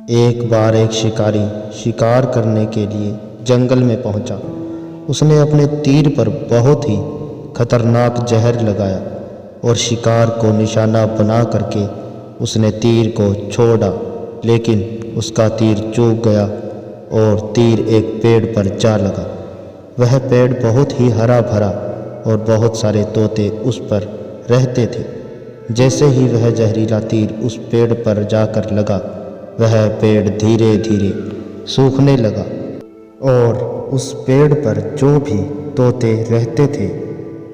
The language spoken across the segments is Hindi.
एक बार एक शिकारी शिकार करने के लिए जंगल में पहुंचा। उसने अपने तीर पर बहुत ही खतरनाक जहर लगाया और शिकार को निशाना बना करके उसने तीर को छोड़ा, लेकिन उसका तीर चूक गया और तीर एक पेड़ पर जा लगा। वह पेड़ बहुत ही हरा भरा और बहुत सारे तोते उस पर रहते थे। जैसे ही वह जहरीला तीर उस पेड़ पर जाकर लगा, वह पेड़ धीरे धीरे सूखने लगा और उस पेड़ पर जो भी तोते रहते थे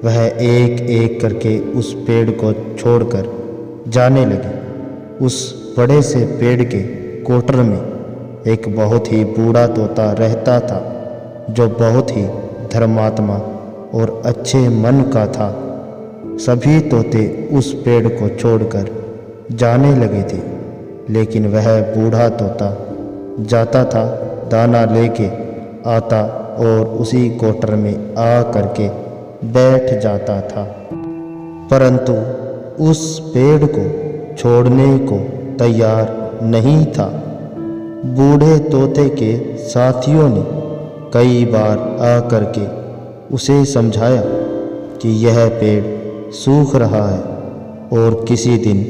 वह एक एक करके उस पेड़ को छोड़कर जाने लगे। उस बड़े से पेड़ के कोटर में एक बहुत ही बूढ़ा तोता रहता था, जो बहुत ही धर्मात्मा और अच्छे मन का था। सभी तोते उस पेड़ को छोड़कर जाने लगे थे, लेकिन वह बूढ़ा तोता जाता था, दाना लेके आता और उसी कोटर में आ करके बैठ जाता था, परंतु उस पेड़ को छोड़ने को तैयार नहीं था। बूढ़े तोते के साथियों ने कई बार आ करके उसे समझाया कि यह पेड़ सूख रहा है और किसी दिन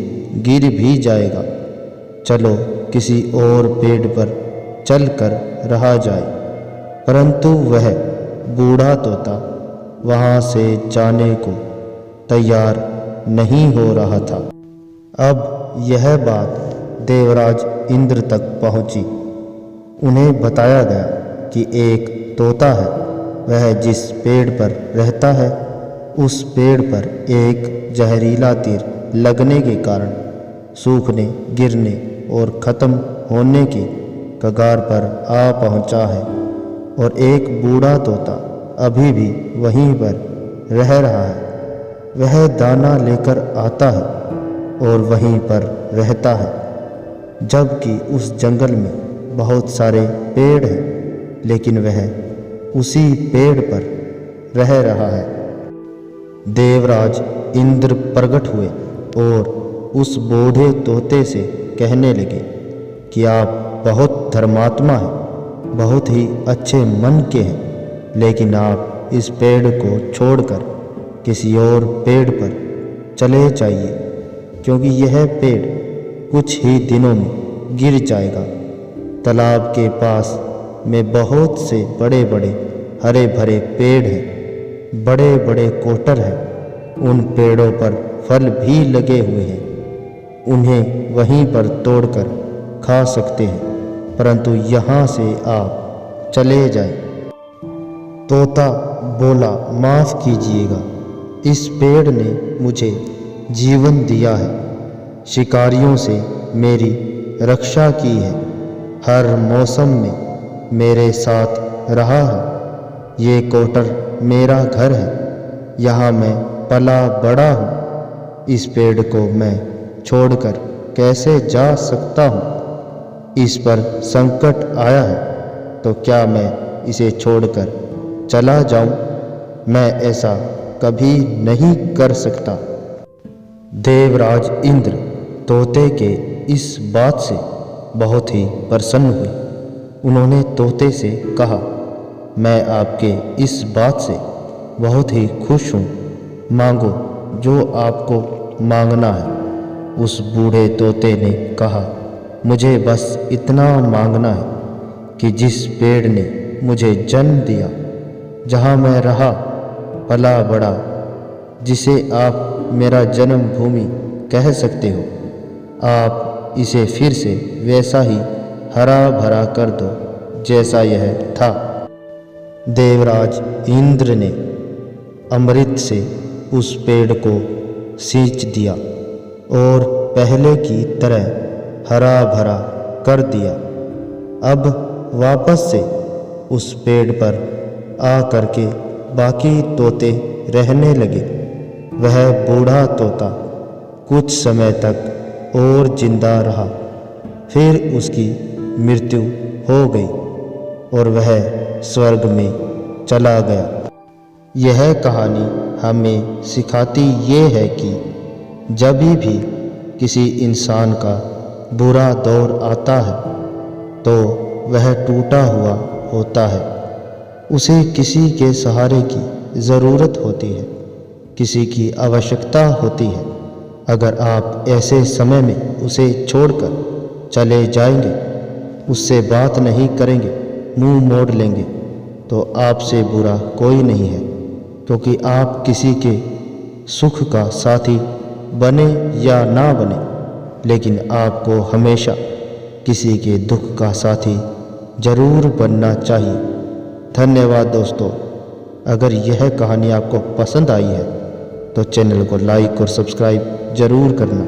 गिर भी जाएगा, चलो किसी और पेड़ पर चलकर रहा जाए। परंतु वह बूढ़ा तोता वहाँ से जाने को तैयार नहीं हो रहा था। अब यह बात देवराज इंद्र तक पहुँची। उन्हें बताया गया कि एक तोता है, वह जिस पेड़ पर रहता है उस पेड़ पर एक जहरीला तीर लगने के कारण सूखने, गिरने और ख़त्म होने के कगार पर आ पहुंचा है, और एक बूढ़ा तोता अभी भी वहीं पर रह रहा है। वह दाना लेकर आता है और वहीं पर रहता है, जबकि उस जंगल में बहुत सारे पेड़ हैं, लेकिन वह उसी पेड़ पर रह रहा है। देवराज इंद्र प्रकट हुए और उस बूढ़े तोते से कहने लगे कि आप बहुत धर्मात्मा हैं, बहुत ही अच्छे मन के हैं, लेकिन आप इस पेड़ को छोड़कर किसी और पेड़ पर चले जाइए, क्योंकि यह पेड़ कुछ ही दिनों में गिर जाएगा। तालाब के पास में बहुत से बड़े बड़े हरे भरे पेड़ हैं, बड़े बड़े कोटर हैं, उन पेड़ों पर फल भी लगे हुए हैं, उन्हें वहीं पर तोड़कर खा सकते हैं, परंतु यहाँ से आप चले जाएं। तोता बोला, माफ़ कीजिएगा, इस पेड़ ने मुझे जीवन दिया है, शिकारियों से मेरी रक्षा की है, हर मौसम में मेरे साथ रहा है। ये कोटर मेरा घर है, यहाँ मैं पला बड़ा हूँ। इस पेड़ को मैं छोड़कर कैसे जा सकता हूँ? इस पर संकट आया है तो क्या मैं इसे छोड़कर चला जाऊं? मैं ऐसा कभी नहीं कर सकता। देवराज इंद्र तोते के इस बात से बहुत ही प्रसन्न हुए। उन्होंने तोते से कहा, मैं आपके इस बात से बहुत ही खुश हूँ, मांगो जो आपको मांगना है। उस बूढ़े तोते ने कहा, मुझे बस इतना मांगना है कि जिस पेड़ ने मुझे जन्म दिया, जहाँ मैं रहा पला बड़ा, जिसे आप मेरा जन्मभूमि कह सकते हो, आप इसे फिर से वैसा ही हरा भरा कर दो जैसा यह था। देवराज इंद्र ने अमृत से उस पेड़ को सींच दिया और पहले की तरह हरा भरा कर दिया। अब वापस से उस पेड़ पर आ करके बाकी तोते रहने लगे। वह बूढ़ा तोता कुछ समय तक और जिंदा रहा, फिर उसकी मृत्यु हो गई और वह स्वर्ग में चला गया। यह कहानी हमें सिखाती ये है कि जब भी किसी इंसान का बुरा दौर आता है तो वह टूटा हुआ होता है। उसे किसी के सहारे की ज़रूरत होती है, किसी की आवश्यकता होती है। अगर आप ऐसे समय में उसे छोड़कर चले जाएंगे, उससे बात नहीं करेंगे, मुंह मोड़ लेंगे, तो आपसे बुरा कोई नहीं है, क्योंकि आप किसी के सुख का साथी बने या ना बने, लेकिन आपको हमेशा किसी के दुख का साथी जरूर बनना चाहिए। धन्यवाद दोस्तों। अगर यह कहानी आपको पसंद आई है तो चैनल को लाइक और सब्सक्राइब जरूर करना।